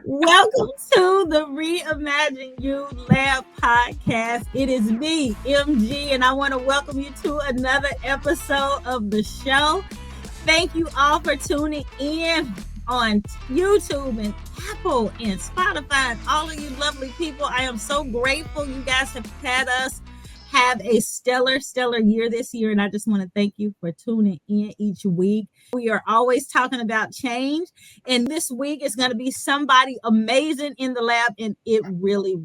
Welcome to the Reimagine You Lab podcast. It is me, MG, and I want to welcome you to another episode of the show. Thank you all for tuning in on YouTube and Apple and Spotify and all of you lovely people. I am so grateful you guys have had us have a stellar year this year, and I just want to thank you for tuning in each week. We are always talking about change, and this week is going to be somebody amazing in the lab, and it really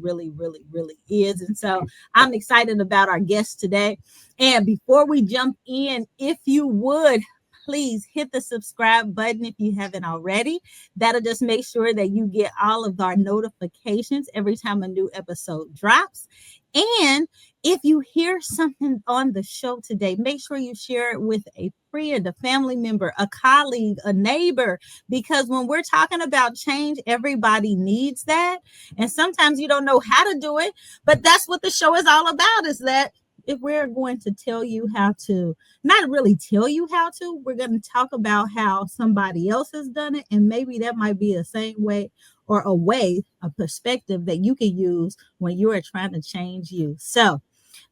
is. And so I'm excited about our guest today. And before we jump in, if you would, please hit the subscribe button if you haven't already. That'll just make sure that you get all of our notifications every time a new episode drops. And if you hear something on the show today, make sure you share it with a friend, a family member, a colleague, a neighbor, because when we're talking about change, everybody needs that. And sometimes you don't know how to do it, but that's what the show is all about, is that if we're going to tell you how to, not really tell you how to, we're going to talk about how somebody else has done it. And maybe that might be the same way or a perspective that you can use when you are trying to change you. So,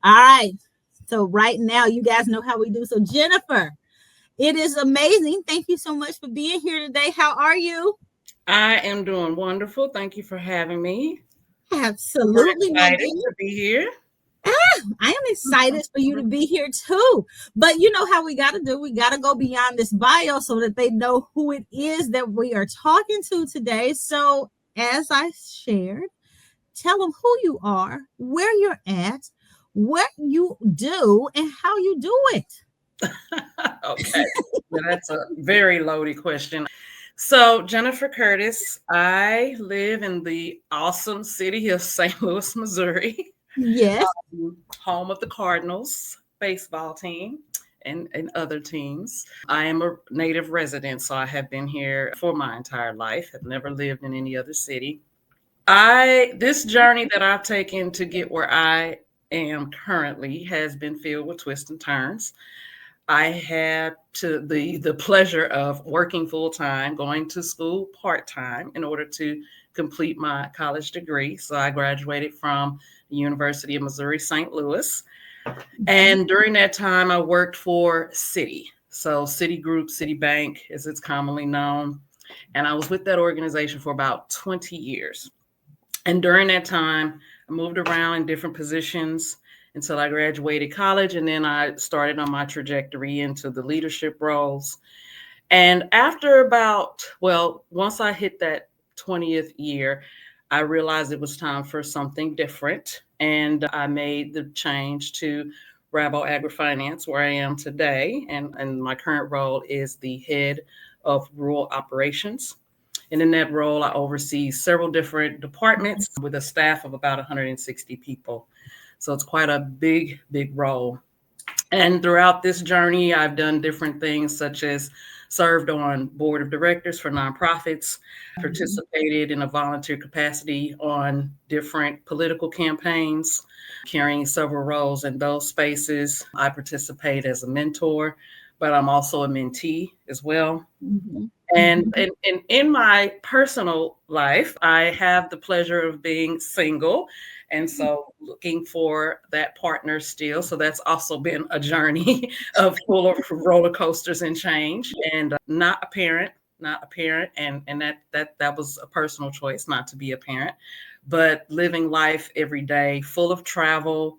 all right. So right now, you guys know how we do. So Jennifer, it is amazing. Thank you so much for being here today. How are you? I am doing wonderful. Thank you for having me. Absolutely. I'm excited to be here. I am excited for you to be here too. But you know how we got to do? We got to go beyond this bio so that they know who it is that we are talking to today. So as I shared, tell them who you are, where you're at, what you do, and how you do it. Okay. Well, that's a very loaded question. So, Jennifer Curtis, I live in the awesome city of St. Louis, Missouri. Yes. Home of the Cardinals baseball team and other teams. I am a native resident, so I have been here for my entire life. Have never lived in any other city. This journey that I've taken to get where I am currently has been filled with twists and turns. I had the pleasure of working full time, going to school part time in order to complete my college degree. So I graduated from the University of Missouri St. Louis, and during that time, I worked for Citi. So Citigroup, Citibank, as it's commonly known, and I was with that organization for about 20 years. And during that time, I moved around in different positions until I graduated college. And then I started on my trajectory into the leadership roles. And after once I hit that 20th year, I realized it was time for something different. And I made the change to Rabo AgriFinance, where I am today. And my current role is the head of rural operations. And in that role, I oversee several different departments with a staff of about 160 people. So it's quite a big role. And throughout this journey, I've done different things, such as served on board of directors for nonprofits, participated in a volunteer capacity on different political campaigns, carrying several roles in those spaces. I participate as a mentor, but I'm also a mentee as well. Mm-hmm. And in my personal life, I have the pleasure of being single. And so looking for that partner still. So that's also been a journey of full of roller coasters and change. And not a parent. And that was a personal choice not to be a parent, but living life every day, full of travel,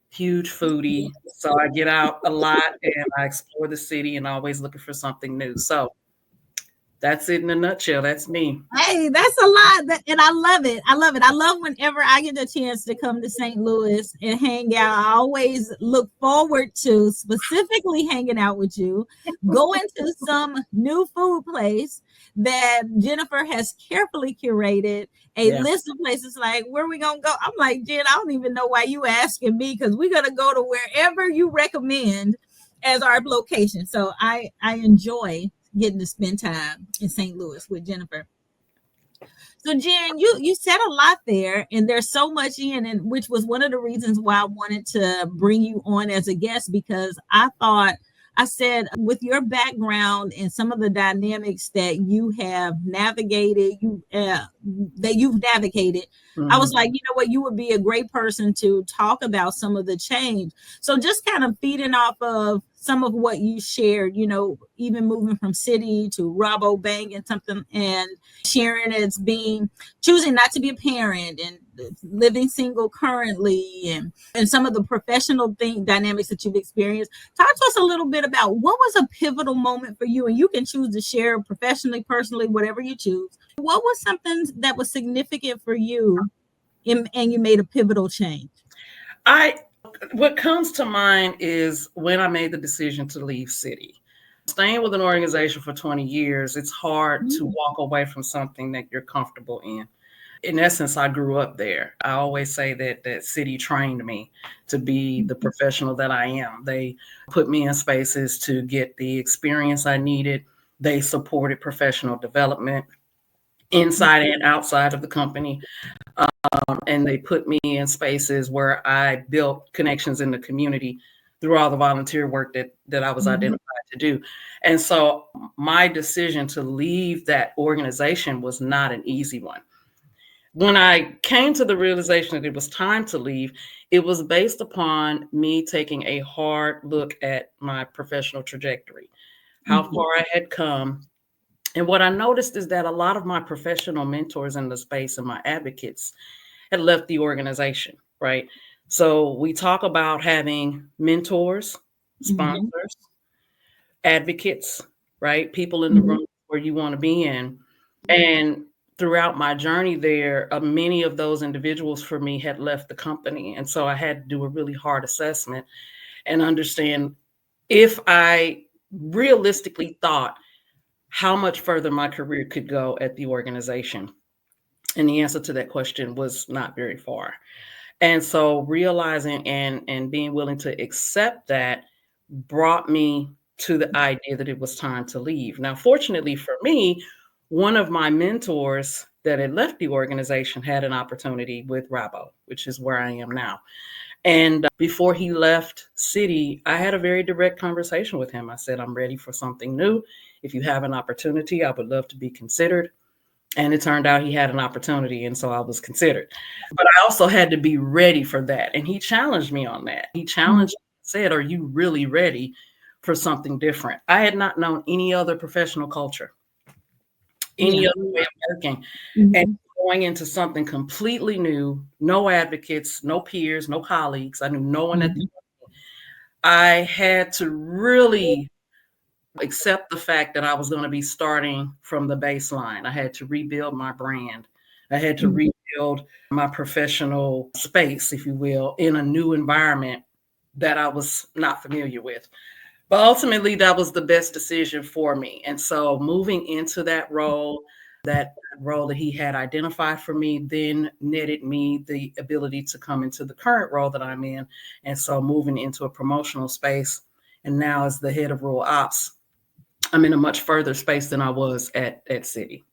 huge foodie. So I get out a lot and I explore the city and always looking for something new. So that's it in a nutshell. That's me. Hey, that's a lot. And I love it. I love whenever I get a chance to come to St. Louis and hang out. I always look forward to specifically hanging out with you, going to some new food place that Jennifer has carefully curated a list of places like, where are we going to go? I'm like, Jen, I don't even know why you asking me, because we're going to go to wherever you recommend as our location. So I enjoy getting to spend time in St. Louis with Jennifer. So Jen, you said a lot there, and there's so much in, and which was one of the reasons why I wanted to bring you on as a guest, because I thought I said, with your background and some of the dynamics that you have navigated, I was Mhm. like, you know what, you would be a great person to talk about some of the change. So just kind of feeding off of some of what you shared, even moving from Citi to Rabobank and something, and sharing as being choosing not to be a parent and living single currently, and some of the professional dynamics that you've experienced. Talk to us a little bit about what was a pivotal moment for you, and you can choose to share professionally, personally, whatever you choose. What was something that was significant for you, and you made a pivotal change? I What comes to mind is when I made the decision to leave Citi. Staying with an organization for 20 years, it's hard to Mm, walk away from something that you're comfortable in. In essence, I grew up there. I always say that Citi trained me to be the professional that I am. They put me in spaces to get the experience I needed. They supported professional development inside and outside of the company. And they put me in spaces where I built connections in the community through all the volunteer work that I was mhm, identified to do. And so my decision to leave that organization was not an easy one. When I came to the realization that it was time to leave, it was based upon me taking a hard look at my professional trajectory, how mhm, far I had come. And what I noticed is that a lot of my professional mentors in the space and my advocates had left the organization, right? So we talk about having mentors, mhm, sponsors, advocates, right? People in the mhm, room where you want to be in. And throughout my journey there, many of those individuals for me had left the company. And so I had to do a really hard assessment and understand if I realistically thought how much further my career could go at the organization. And the answer to that question was not very far. And so realizing and being willing to accept that brought me to the idea that it was time to leave. Now, fortunately for me, one of my mentors that had left the organization had an opportunity with Rabo, which is where I am now. And before he left Citi, I had a very direct conversation with him. I said, I'm ready for something new. If you have an opportunity, I would love to be considered. And it turned out he had an opportunity, and so I was considered. But I also had to be ready for that, and he challenged me on that. He mhm. challenged me, said, "Are you really ready for something different?" I had not known any other professional culture, Yeah. any other way of working, and Mhm, going into something completely new, no advocates, no peers, no colleagues. I knew no one at the mhm, I had to really accept the fact that I was going to be starting from the baseline. I had to rebuild my brand. I had to mhm. rebuild my professional space, if you will, in a new environment that I was not familiar with. But ultimately, that was the best decision for me. And so moving into that role that he had identified for me, then netted me the ability to come into the current role that I'm in. And so moving into a promotional space, and now as the head of rural ops, I'm in a much further space than I was at Citi.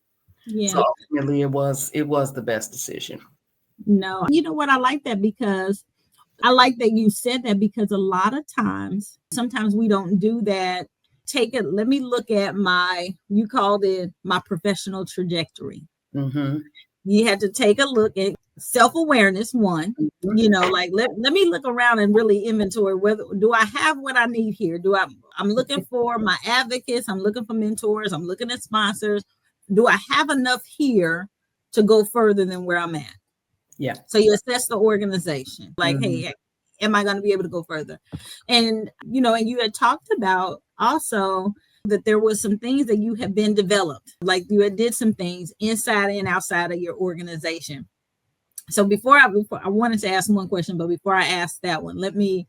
So Yeah. ultimately, it was the best decision. No, you know what? I like that because I like that you said that, because a lot of times, sometimes we don't do that. Take it, let me look at you called it my professional trajectory. Mhm. You had to take a look at self-awareness, one, Mhm. like let me look around and really inventory, whether do I have what I need here? I'm looking for my advocates, I'm looking for mentors, I'm looking at sponsors. Do I have enough here to go further than where I'm at? Yeah. So you assess the organization, like, Mhm. hey, am I going to be able to go further? And and you had talked about also that there was some things that you have been developed, like you had did some things inside and outside of your organization. So before I wanted to ask one question, but before I ask that one, let me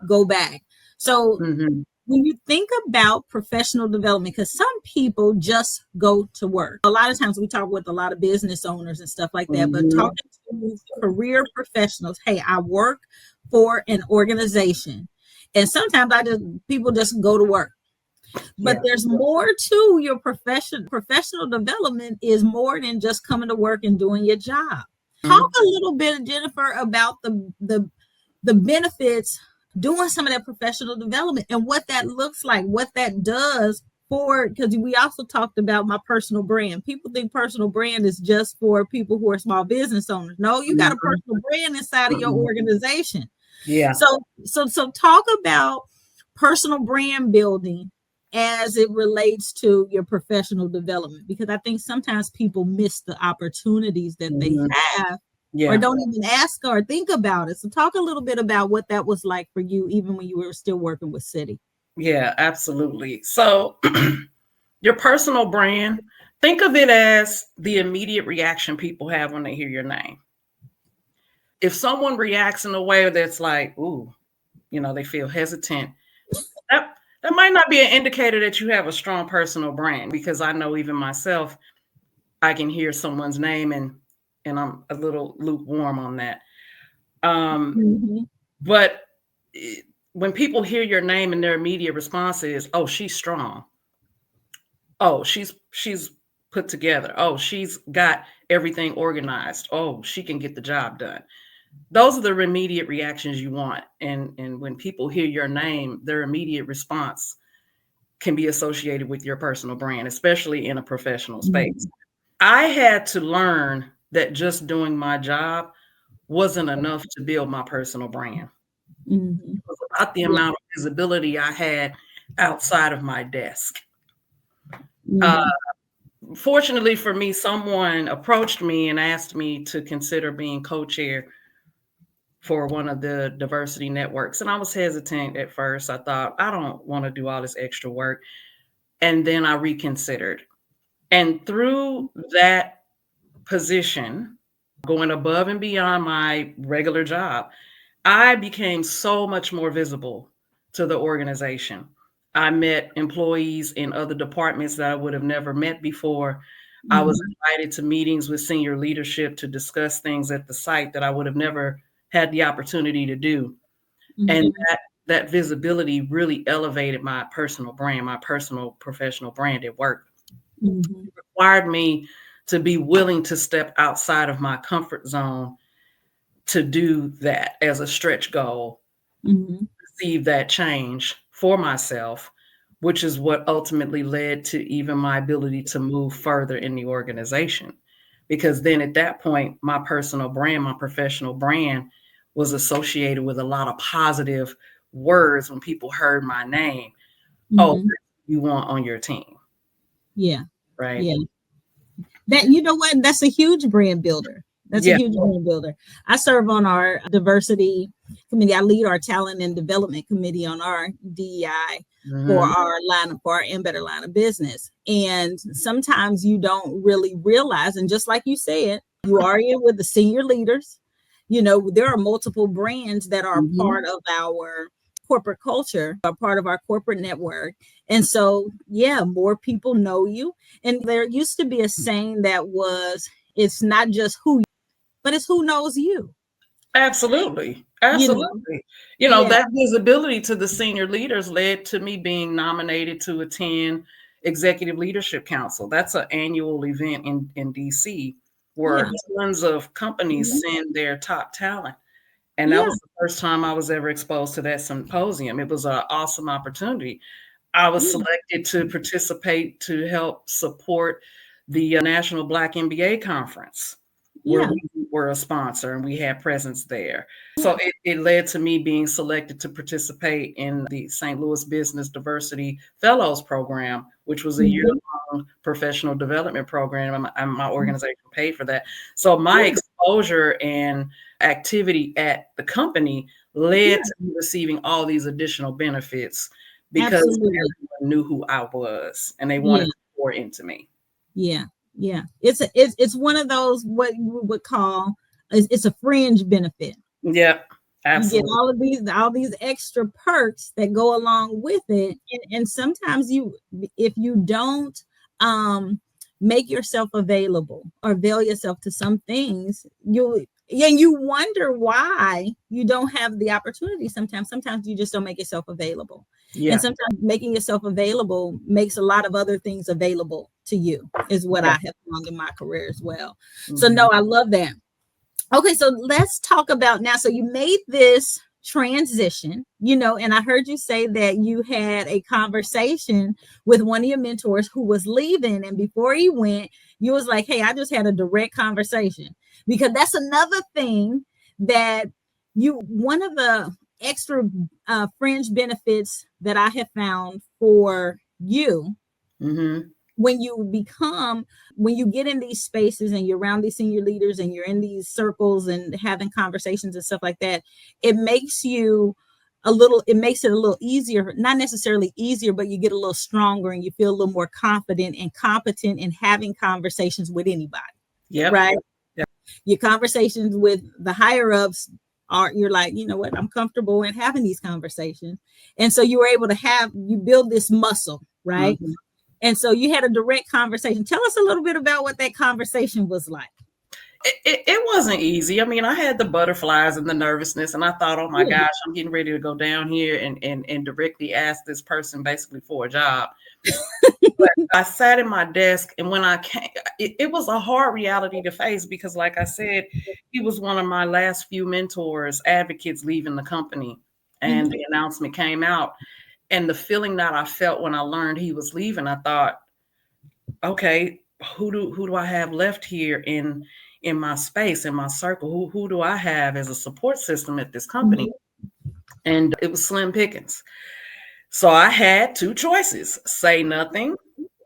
go back. So Mhm. when you think about professional development, because some people just go to work. A lot of times we talk with a lot of business owners and stuff like that, but Mhm. talking to career professionals, hey, I work for an organization. And sometimes people just go to work. But Yeah. there's more to your profession. Professional development is more than just coming to work and doing your job. Talk Mhm. a little bit, Jennifer, about the benefits doing some of that professional development and what that looks like, what that does for, because we also talked about my personal brand. People think personal brand is just for people who are small business owners. No, you got a personal brand inside of your organization. Yeah. So talk about personal brand building as it relates to your professional development, because I think sometimes people miss the opportunities that they have or don't even ask or think about it. So talk a little bit about what that was like for you, even when you were still working with Citi. Yeah, absolutely. So your personal brand, think of it as the immediate reaction people have when they hear your name. If someone reacts in a way that's like, ooh, they feel hesitant, that might not be an indicator that you have a strong personal brand, because I know even myself, I can hear someone's name and I'm a little lukewarm on that. But when people hear your name and their immediate response is, oh, she's strong. Oh, she's put together. Oh, she's got everything organized. Oh, she can get the job done. Those are the immediate reactions you want. And when people hear your name, their immediate response can be associated with your personal brand, especially in a professional space. I had to learn that just doing my job wasn't enough to build my personal brand. It was about the amount of visibility I had outside of my desk. Fortunately for me, someone approached me and asked me to consider being co-chair for one of the diversity networks. And I was hesitant at first. I thought, I don't want to do all this extra work. And then I reconsidered. And through that position, going above and beyond my regular job, I became so much more visible to the organization. I met employees in other departments that I would have never met before. I was invited to meetings with senior leadership to discuss things at the site that I would have never had the opportunity to do. And that visibility really elevated my personal brand, my personal professional brand at work. It required me to be willing to step outside of my comfort zone to do that as a stretch goal, receive that change for myself, which is what ultimately led to even my ability to move further in the organization. Because then at that point, my personal brand, my professional brand was associated with a lot of positive words when people heard my name. Oh, you want on your team. Yeah. Right. Yeah. That, you know what? That's a huge brand builder. That's a huge brand builder. I serve on our diversity committee. I lead our talent and development committee on our DEI for our Embedded line of business. And sometimes you don't really realize, and just like you said, you are in with the senior leaders. There are multiple brands that are part of our corporate culture, are part of our corporate network. And so, more people know you. And there used to be a saying that was, it's not just who, but it's who knows you. Absolutely. Absolutely. That visibility to the senior leaders led to me being nominated to attend Executive Leadership Council. That's an annual event in DC where tons of companies send their top talent. And that was the first time I was ever exposed to that symposium. It was an awesome opportunity. I was selected to participate to help support the National Black MBA Conference, where we were a sponsor and we had presence there. So it led to me being selected to participate in the St. Louis Business Diversity Fellows Program, which was a year-long professional development program, and my organization paid for that. So my exposure and activity at the company led to me receiving all these additional benefits because everyone knew who I was and they wanted to pour into me. Yeah. It's one of those, what you would call, it's a fringe benefit. Yep. Absolutely. You get all these extra perks that go along with it. And sometimes if you don't make yourself available or avail yourself to some things, you wonder why you don't have the opportunity. Sometimes you just don't make yourself available. And sometimes making yourself available makes a lot of other things available to you, is what I have found in my career as well. So no, I love that. Okay, so let's talk about now. So you made this transition, and I heard you say that you had a conversation with one of your mentors who was leaving. And before he went, you was like, hey, I just had a direct conversation, because that's another thing that one of the extra fringe benefits that I have found for you, Mm-hmm. when you get in these spaces and you're around these senior leaders and you're in these circles and having conversations and stuff like that, it makes it makes it a little easier, not necessarily easier, but you get a little stronger and you feel a little more confident and competent in having conversations with anybody. Yep. Right. Yep. Your conversations with the higher ups you're like, you know what, I'm comfortable in having these conversations. And so you were able to you build this muscle, right? Mm-hmm. And so you had a direct conversation. Tell us a little bit about what that conversation was like. It wasn't easy. I mean, I had the butterflies and the nervousness, and I thought, oh my gosh, I'm getting ready to go down here and directly ask this person basically for a job. But I sat at my desk, and when I came, it was a hard reality to face, because like I said, he was one of my last few mentors, advocates leaving the company, and the announcement came out. And the feeling that I felt when I learned he was leaving, I thought, okay, who do I have left here in my space, in my circle? Who do I have as a support system at this company? And it was slim pickings. So I had two choices: say nothing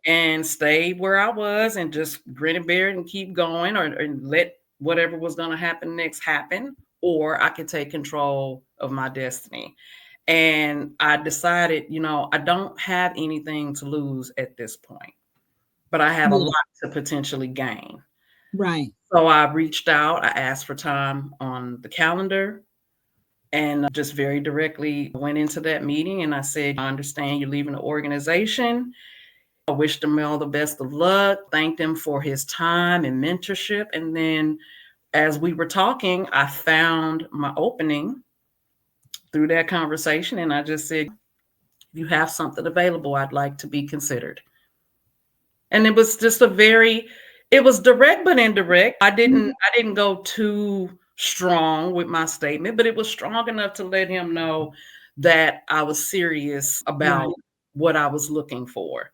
and stay where I was and just grin and bear it and keep going, or let whatever was going to happen next happen, or I could take control of my destiny. And I decided, I don't have anything to lose at this point, but I have a lot to potentially gain. Right. So I reached out, I asked for time on the calendar, and just very directly went into that meeting. And I said, I understand you're leaving the organization. I wished him all the best of luck, thanked him for his time and mentorship. And then as we were talking, I found my opening through that conversation. And I just said, if you have something available, I'd like to be considered. And it was just it was direct but indirect. I didn't go too strong with my statement, but it was strong enough to let him know that I was serious about what I was looking for.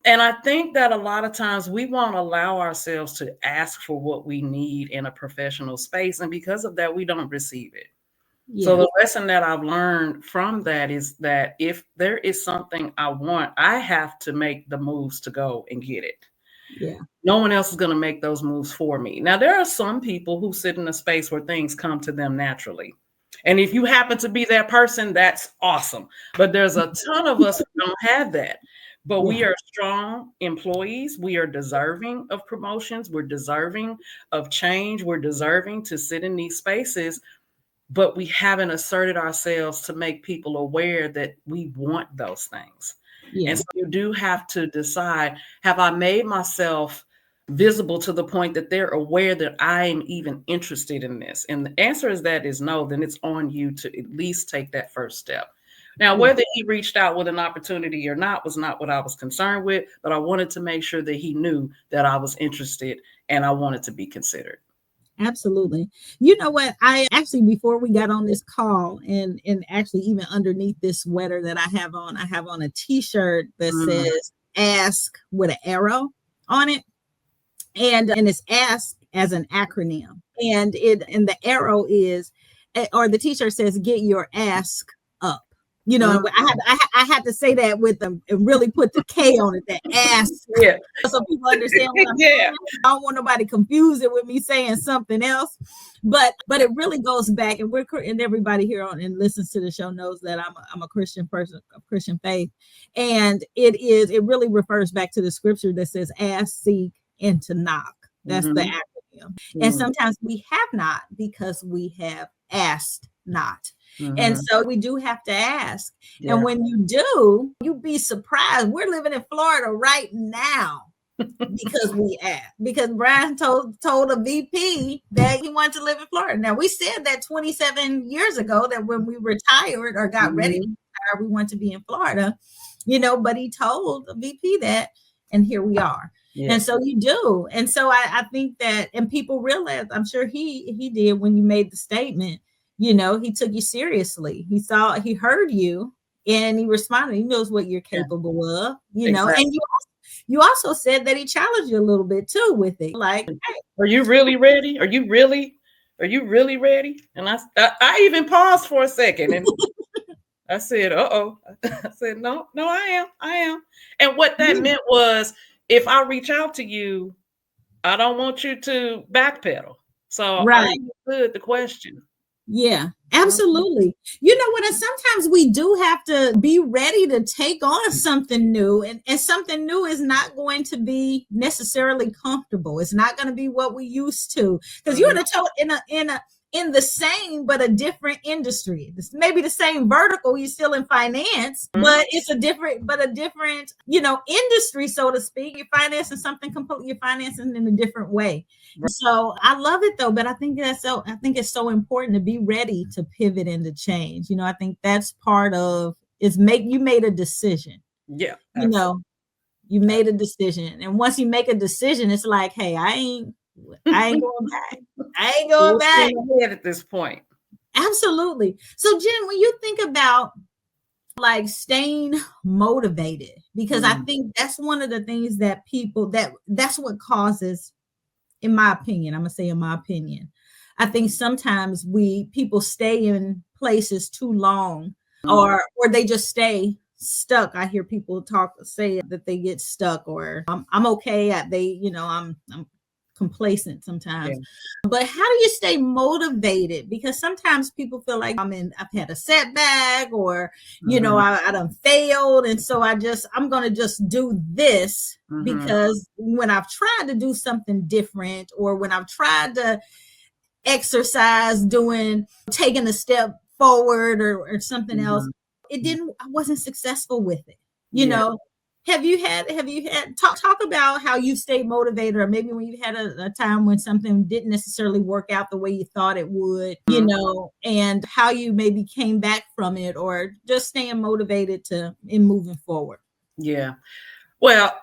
And I think that a lot of times we won't allow ourselves to ask for what we need in a professional space. And because of that, we don't receive it. Yeah. So the lesson that I've learned from that is that if there is something I want, I have to make the moves to go and get it. Yeah. No one else is going to make those moves for me. Now, there are some people who sit in a space where things come to them naturally. And if you happen to be that person, that's awesome. But there's a ton of us who don't have that. But we are strong employees. We are deserving of promotions. We're deserving of change. We're deserving to sit in these spaces. But we haven't asserted ourselves to make people aware that we want those things. Yeah. And so you do have to decide, have I made myself visible to the point that they're aware that I am even interested in this? And the answer is no, then it's on you to at least take that first step. Now, whether he reached out with an opportunity or not was not what I was concerned with, but I wanted to make sure that he knew that I was interested and I wanted to be considered. Absolutely. You know what? I actually, before we got on this call, and actually even underneath this sweater that I have on a t-shirt that says ask with an arrow on it. And it's ask as an acronym. And the arrow is, or the t-shirt says, get your ask up. I had to say that with them and really put the K on it, that ask. Yeah. So people understand what I'm saying. I don't want nobody confuse it with me saying something else. But it really goes back, and everybody here on and listens to the show knows that I'm a Christian person of Christian faith. And it really refers back to the scripture that says ask, seek, and to knock. That's the acronym. And sometimes we have not because we have asked not. And so we do have to ask. Yeah. And when you do, you'd be surprised. We're living in Florida right now because we asked. Because Brian told a VP that he wanted to live in Florida. Now, we said that 27 years ago that when we retired or got ready to retire, we wanted to be in Florida, but he told the VP that, and here we are. Yeah. And so you do. And so I think that, and people realize, I'm sure he did when you made the statement, He took you seriously. He heard you and he responded. He knows what you're Yeah, capable of, exactly. and you also said that he challenged you a little bit too with it. Like, hey, Are you really ready? Are you really ready? And I even paused for a second and I said, uh-oh. I said, no, I am. And what that yeah, meant was, if I reach out to you, I don't want you to backpedal. So I right. understood the question. Yeah, Mhm. absolutely. You know what? And sometimes we do have to be ready to take on something new, and something new is not going to be necessarily comfortable. It's not going to be what we used to. Because you're in Mhm. a in the same but a different industry. This may be the same vertical. You're still in finance, Mhm. but it's a different industry, so to speak. You're financing something completely. You're financing in a different way. Right. So I love it though, but I think it's so important to be ready to pivot and to change. I think that's part of is make you made a decision. Yeah, You absolutely. know, you made a decision. And once you make a decision, it's like, hey, I ain't going back. I ain't going Full back. steam ahead at this point. Absolutely. So Jen, when you think about like staying motivated, because I Mhm. think that's one of the things that that's what causes, in my opinion, I'm gonna say in my opinion, I think sometimes people stay in places too long, Mhm. or they just stay stuck. I hear people say that they get stuck, or I'm okay at I'm complacent Yeah. sometimes. But how do you stay motivated? Because sometimes people feel like I've had a setback, or Mhm. I done failed, and so I'm gonna just do this, Mhm. because when I've tried to do something different, or when I've tried to exercise, taking a step forward, or something else, Mhm. I wasn't successful with it. You Yeah. know, have you had talk about how you stayed motivated, or maybe when you had a time when something didn't necessarily work out the way you thought it would, Mhm. and how you maybe came back from it, or just staying motivated in moving forward. Yeah. Well,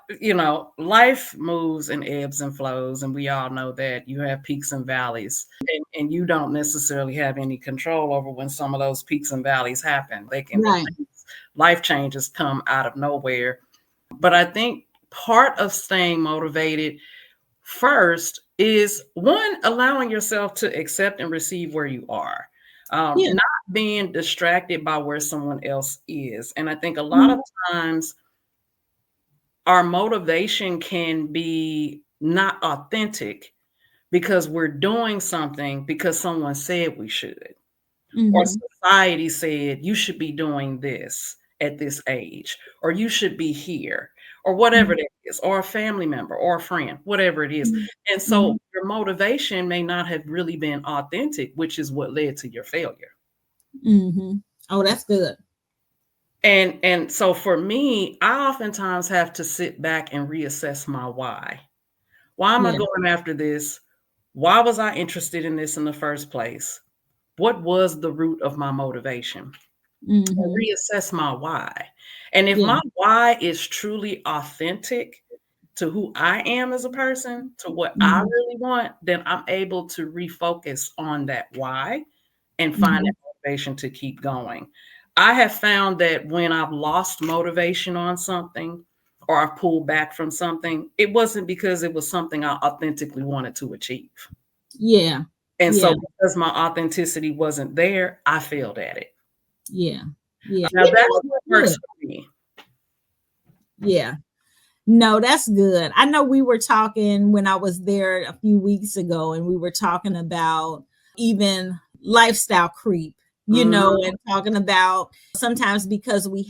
life moves and ebbs and flows, and we all know that you have peaks and valleys, and you don't necessarily have any control over when some of those peaks and valleys happen. Right. Life changes come out of nowhere. But I think part of staying motivated first is one, allowing yourself to accept and receive where you are, Yeah. not being distracted by where someone else is. And I think a lot of Mhm. times, our motivation can be not authentic because we're doing something because someone said we should, or Mhm. society said you should be doing this at this age, or you should be here, or whatever Mhm. it is, or a family member or a friend, whatever it is. Mhm. And so Mhm. your motivation may not have really been authentic, which is what led to your failure. Mhm. Oh, that's good. And so for me, I oftentimes have to sit back and reassess my why. Why am I Yeah. going after this? Why was I interested in this in the first place? What was the root of my motivation? And Mhm. reassess my why. And if Yeah. my why is truly authentic to who I am as a person, to what I Mhm. really want, then I'm able to refocus on that why and find that Mhm. motivation to keep going. I have found that when I've lost motivation on something, or I've pulled back from something, it wasn't because it was something I authentically wanted to achieve. Yeah. And Yeah. so because my authenticity wasn't there, I failed at it. Yeah. Yeah. Now that's what Good. works for me. Yeah. No, that's good. I know we were talking when I was there a few weeks ago, and we were talking about even lifestyle creep, Mhm. and talking about sometimes because we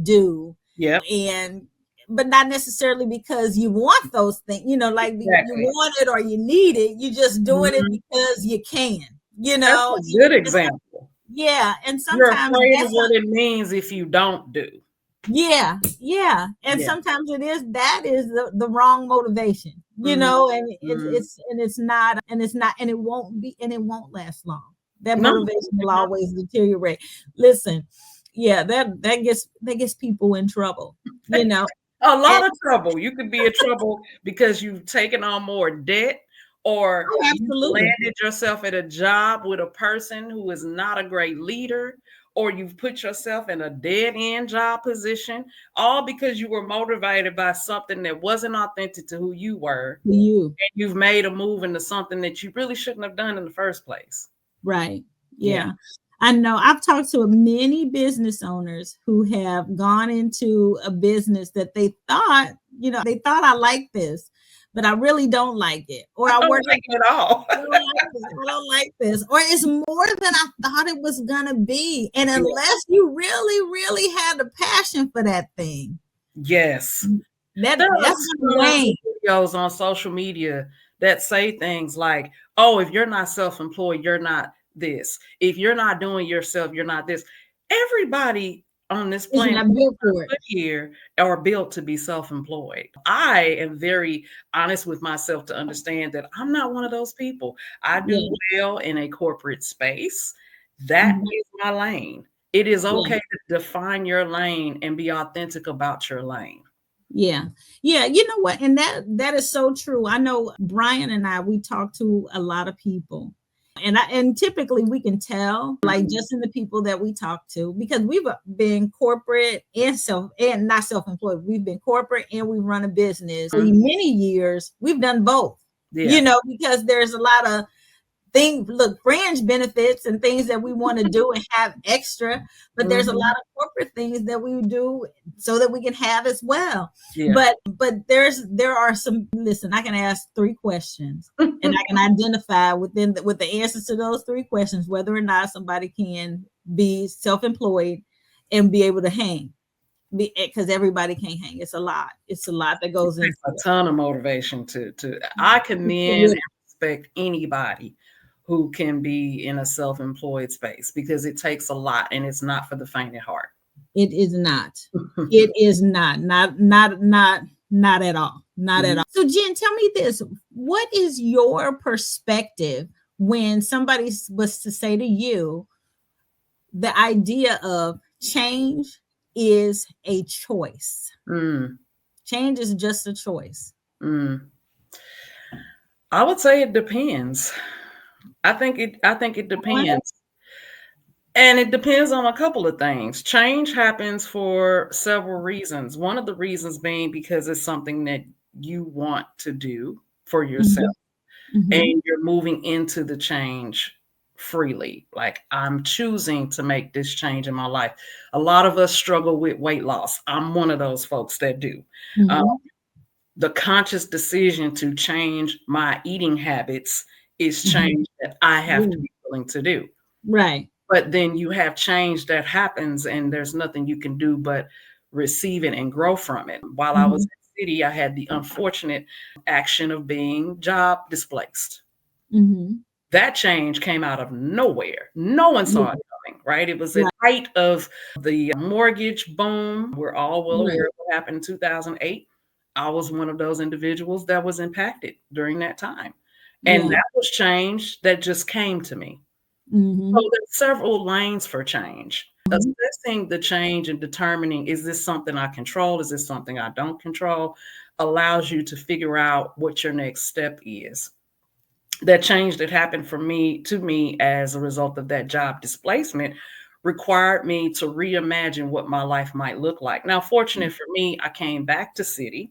do, Yep, and but not necessarily because you want those things, like you exactly. want it or you need it. You just doing it Mhm. because you can, That's a good example. yeah, and You're sometimes afraid of that's what it means if you don't do. yeah, yeah, and Yeah. sometimes that is the wrong motivation, Mhm. and Mhm. and it won't be, and it won't last long. That No, motivation will no. always deteriorate. Listen, yeah, that gets people in trouble, A and lot of trouble. You could be in trouble because you've taken on more debt, or Oh, you absolutely. landed yourself at a job with a person who is not a great leader, or you've put yourself in a dead end job position, all because you were motivated by something that wasn't authentic to who you were. To you. And you've made a move into something that you really shouldn't have done in the first place. Right. Yeah. Yeah. I know I've talked to many business owners who have gone into a business that they thought, they thought I like this, but I really don't like it. Or I I don't work like it at all. I don't like this. I don't like this. Or it's more than I thought it was gonna be. And Yeah. unless you really, really had a passion for that thing, Yes. that's There are gonna some wane. videos on social media that say things like, oh, if you're not self-employed, you're not this. If you're not doing yourself, you're not this. Everybody on this It's planet not built for it. put here are built to be self-employed. I am very honest with myself to understand that I'm not one of those people. I Yeah. do well in a corporate space. That Mhm. is my lane. It is Yeah. okay to define your lane and be authentic about your lane. Yeah. Yeah. You know what? And that is so true. I know Brian and we talk to a lot of people. And typically we can tell, like Mhm. just in the people that we talk to, because we've been corporate and not self-employed. We've been corporate and we run a business for many years. We've done both, Yeah. because there's a lot of fringe benefits and things that we want to do and have extra, but there's a Mhm. lot of corporate things that we do so that we can have as well. Yeah. But there are some. Listen, I can ask 3 questions and I can identify with the answers to those 3 questions whether or not somebody can be self-employed and be able to hang, because everybody can't hang. It's a lot that It goes into takes a it. ton of motivation to I commend and respect anybody who can be in a self-employed space because it takes a lot and it's not for the faint of heart. It is not. It is not. Not at all. Not at Mhm. all. So Jen, tell me this. What is your perspective when somebody was to say to you the idea of change is a choice? Mm, Change is just a choice. mm. I would say it depends. I think it depends. And it depends on a couple of things. Change happens for several reasons. One of the reasons being because it's something that you want to do for yourself Mhm, mhm, and you're moving into the change freely. Like, I'm choosing to make this change in my life. A lot of us struggle with weight loss. I'm one of those folks that do. Uh, mhm, the conscious decision to change my eating habits is mhm. change that I have to Yeah, be willing to do. right. But then you have change that happens, and there's nothing you can do but receive it and grow from it. While I was Mhm, in City, I had the unfortunate action of being job displaced. mhm. That change came out of nowhere. No one Yeah, saw it coming, right? It was at right, the height of the mortgage boom. We're all well right. aware of what happened in 2008. I was one of those individuals that was impacted during that time. And Yeah. that was change that just came to me. So Mhm, there's several lanes for change. mhm. Assessing the change and determining, is this something I control? Is this something I don't control? Allows you to figure out what your next step is. That change that happened for me to me as a result of that job displacement required me to reimagine what my life might look like. Now, fortunate for me, I came back to City,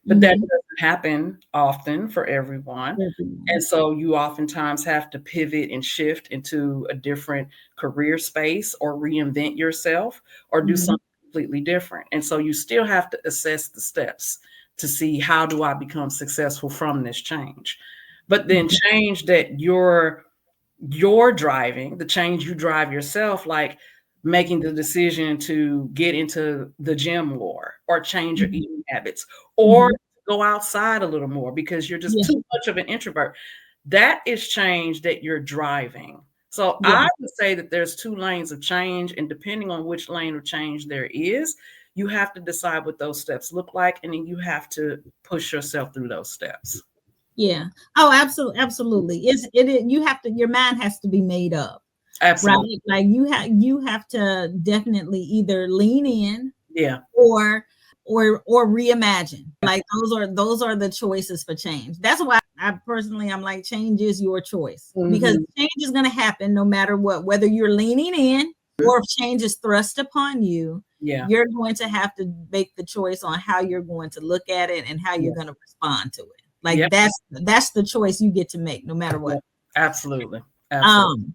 but that Mhm. doesn't happen often for everyone. Everyone. And so you oftentimes have to pivot and shift into a different career space or reinvent yourself or do Mhm, something completely different. And so you still have to assess the steps to see, how do I become successful from this change? But then mhm, change that you're driving, the change you drive yourself, like making the decision to get into the gym more or change your mhm, eating habits or mhm. go outside a little more because you're just Yeah, too much of an introvert. That is change that you're driving. So yeah, I would say that there's two lanes of change, and depending on which lane of change there is, you have to decide what those steps look like, and then you have to push yourself through those steps. yeah. Oh, absolutely, absolutely. You have to, your mind has to be made up, right? Absolutely. Like you have to definitely either lean in Yeah. or or reimagine. Like those are the choices for change. That's why I'm like, change is your choice, because change is going to happen no matter what, whether you're leaning in or if change is thrust upon you. Yeah. You're going to have to make the choice on how you're going to look at it and how you're going to respond to it. Like that's the choice you get to make no matter what. Absolutely. Absolutely.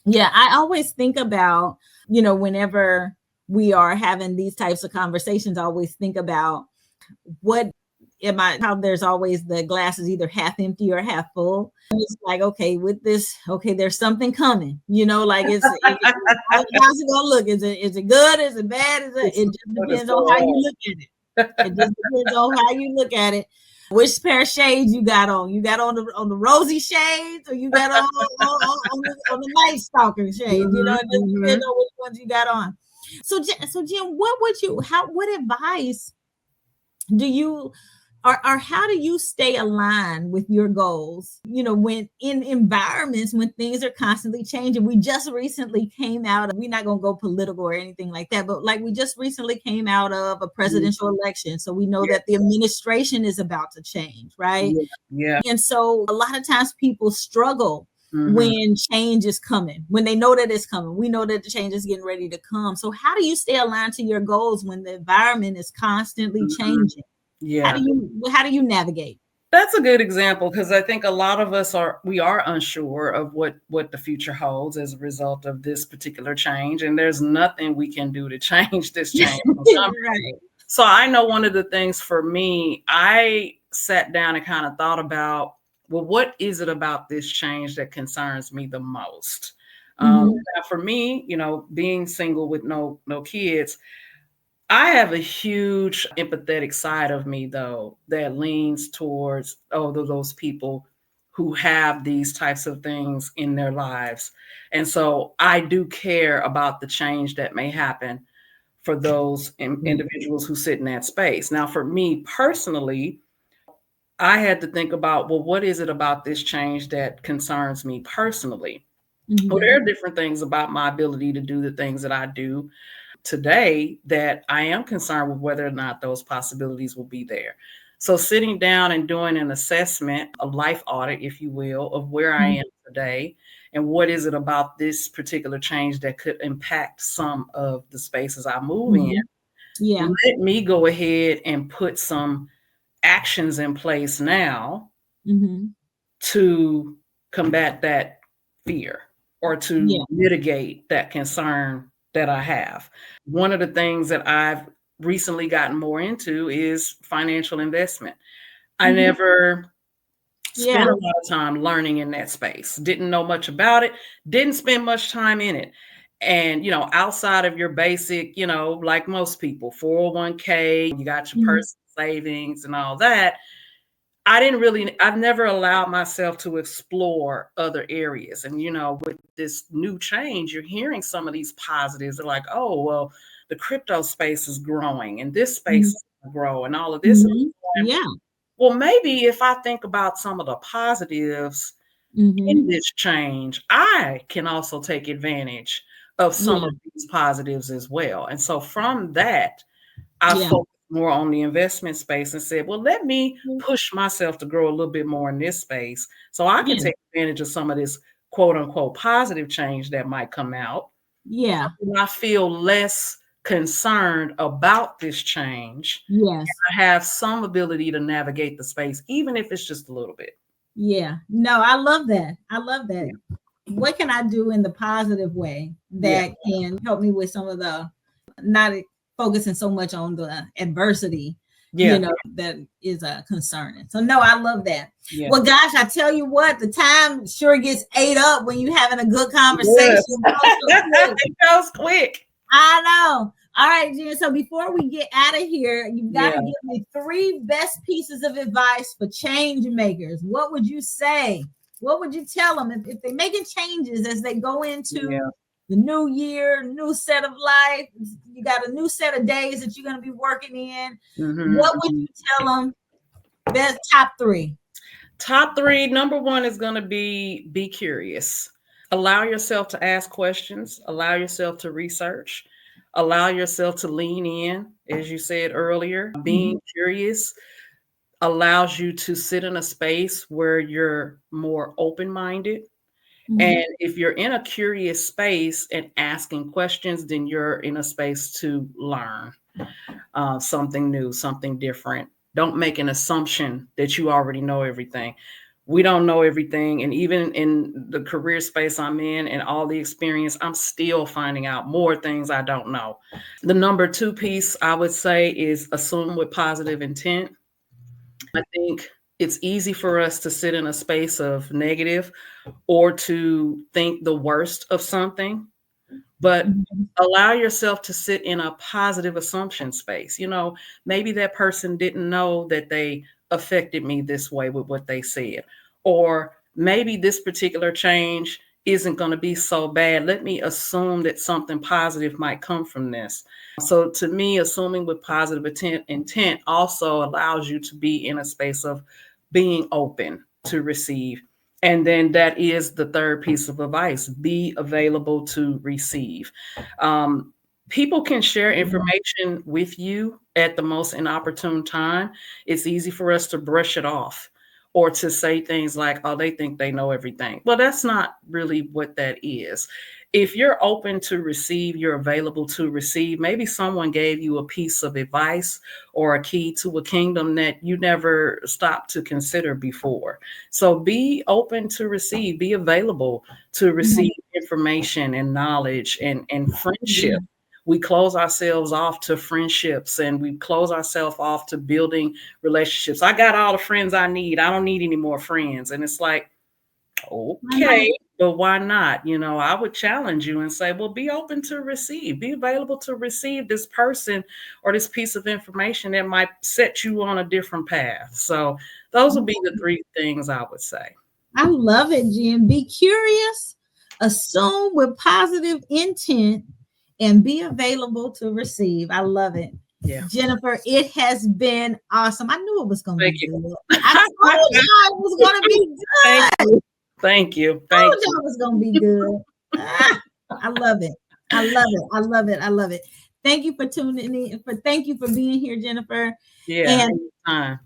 Yeah, I always think about, whenever we are having these types of conversations, I always think about how there's always the glass is either half empty or half full. And it's like, okay, with this, okay, there's something coming, like how's it gonna look? Is it good? Is it bad? It just depends on how you look at it. It just depends on how you look at it. Which pair of shades you got on? You got on the rosy shades, or you got on the night stalker shades? It just depends on which ones you got on. So Jim, what advice do you or how do you stay aligned with your goals, when in environments when things are constantly changing? We just recently came out of, we're not going to go political or anything like that, but like we just recently came out of a presidential election. So we know that the administration is about to change, right? Yeah. And so a lot of times people struggle when change is coming, when they know that it's coming. We know that the change is getting ready to come. So how do you stay aligned to your goals when the environment is constantly changing? Yeah. How do you navigate? That's a good example, because I think a lot of us are unsure of what the future holds as a result of this particular change. And there's nothing we can do to change this change. Right. So I know one of the things for me, I sat down and kind of thought about, well, what is it about this change that concerns me the most? Now for me, being single with no kids, I have a huge empathetic side of me, though, that leans towards those people who have these types of things in their lives. And so I do care about the change that may happen for those individuals who sit in that space. Now, for me personally, I had to think about, well, what is it about this change that concerns me personally? Well, there are different things about my ability to do the things that I do today that I am concerned with whether or not those possibilities will be there. So sitting down and doing an assessment, a life audit, if you will, of where I am today and what is it about this particular change that could impact some of the spaces I move in. Yeah. Let me go ahead and put some actions in place now to combat that fear or to mitigate that concern that I have. One of the things that I've recently gotten more into is financial investment. I never spent a lot of time learning in that space. Didn't know much about it, didn't spend much time in it. And, outside of your basic, like most people, 401k, you got your personal savings and all that. I've never allowed myself to explore other areas. And, with this new change, you're hearing some of these positives. They're like, oh, well, the crypto space is growing and this space is growing and all of this. Yeah. Well, maybe if I think about some of the positives in this change, I can also take advantage of some of these positives as well. And so from that, I focused more on the investment space and said, well, let me push myself to grow a little bit more in this space so I can take advantage of some of this quote unquote positive change that might come out. Yeah. And I feel less concerned about this change. Yes. I have some ability to navigate the space, even if it's just a little bit. Yeah. No, I love that. I love that. Yeah. What can I do in the positive way that can help me with some of the not focusing so much on the adversity, that is concerning. So no, I love that. Yeah. Well, gosh, I tell you what, the time sure gets ate up when you're having a good conversation. It goes quick. I know. All right, Jen. So before we get out of here, you've got to give me 3 best pieces of advice for change makers. What would you say? What would you tell them if they're making changes as they go into the new year, new set of life? You got a new set of days that you're going to be working in. What would you tell them? Best top 3. Top 3. Number 1 is going to be curious. Allow yourself to ask questions. Allow yourself to research. Allow yourself to lean in, as you said earlier. Being curious allows you to sit in a space where you're more open-minded. Mhm. And if you're in a curious space and asking questions, then you're in a space to learn something new, something different. Don't make an assumption that you already know everything. We don't know everything. And even in the career space I'm in and all the experience, I'm still finding out more things I don't know. The number two piece I would say is assume with positive intent. I think it's easy for us to sit in a space of negative or to think the worst of something, but Mhm. allow yourself to sit in a positive assumption space. Maybe that person didn't know that they affected me this way with what they said, or maybe this particular change isn't going to be so bad. Let me assume that something positive might come from this. So to me, assuming with positive intent also allows you to be in a space of being open to receive. And then that is the third piece of advice: be available to receive. Um, People can share information with you at the most inopportune time. It's easy for us to brush it off or to say things like, oh, they think they know everything. Well, that's not really what that is. If you're open to receive, you're available to receive. Maybe someone gave you a piece of advice or a key to a kingdom that you never stopped to consider before. So be open to receive, be available to receive information and knowledge and friendship. We close ourselves off to friendships and we close ourselves off to building relationships. I got all the friends I need. I don't need any more friends. And it's like, okay, but why not? I would challenge you and say, well, be open to receive, be available to receive this person or this piece of information that might set you on a different path. So those would be the three things I would say. I love it, Jen. Be curious, assume with positive intent, and be available to receive. I love it. Yeah. Jennifer, it has been awesome. I knew it was going to Thank be you. good. I told y'all it was going to be Thank good. you. Thank you. I Thank told y'all you. it was going to be good. I love it. I love it. I love it. I love it. Thank you for tuning in. Thank you for being here, Jennifer. Yeah. And Anytime.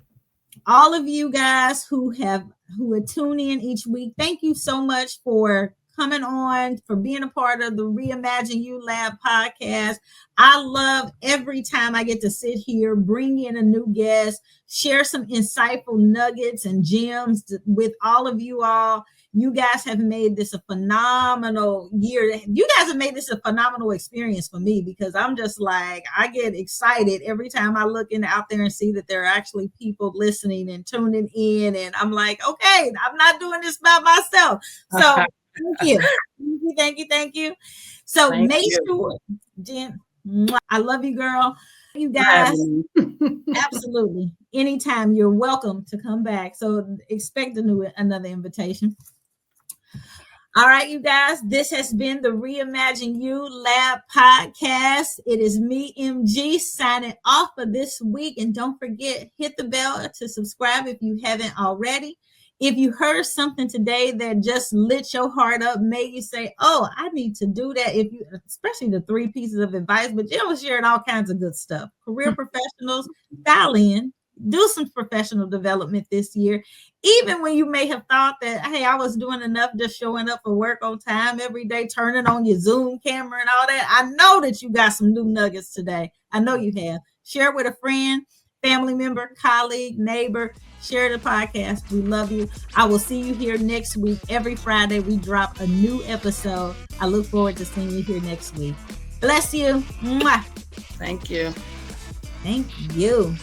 all of you guys who are tuning in each week, thank you so much for coming on, for being a part of the Reimagine You Lab podcast. I love every time I get to sit here, bring in a new guest, share some insightful nuggets and gems with all of you all. You guys have made this a phenomenal year. You guys have made this a phenomenal experience for me because I'm just like, I get excited every time I look out there and see that there are actually people listening and tuning in. And I'm like, okay, I'm not doing this by myself. So thank you. Thank you. Thank you. So Thank make you sure, Jen, I love you, girl. You for guys. having me. Absolutely. Anytime you're welcome to come back. So expect another invitation. All right, you guys, this has been the Reimagine You Lab podcast. It is me, MG, signing off for this week. And don't forget, hit the bell to subscribe if you haven't already. If you heard something today that just lit your heart up, made you say, oh, I need to do that. Especially the 3 pieces of advice, but Jill was sharing all kinds of good stuff. Career professionals, dial in, do some professional development this year. Even when you may have thought that, hey, I was doing enough just showing up for work on time every day, turning on your Zoom camera and all that. I know that you got some new nuggets today. I know you have. Share it with a friend, family member, colleague, neighbor. Share the podcast. We love you. I will see you here next week. Every Friday, we drop a new episode. I look forward to seeing you here next week. Bless you. Mwah. Thank you. Thank you.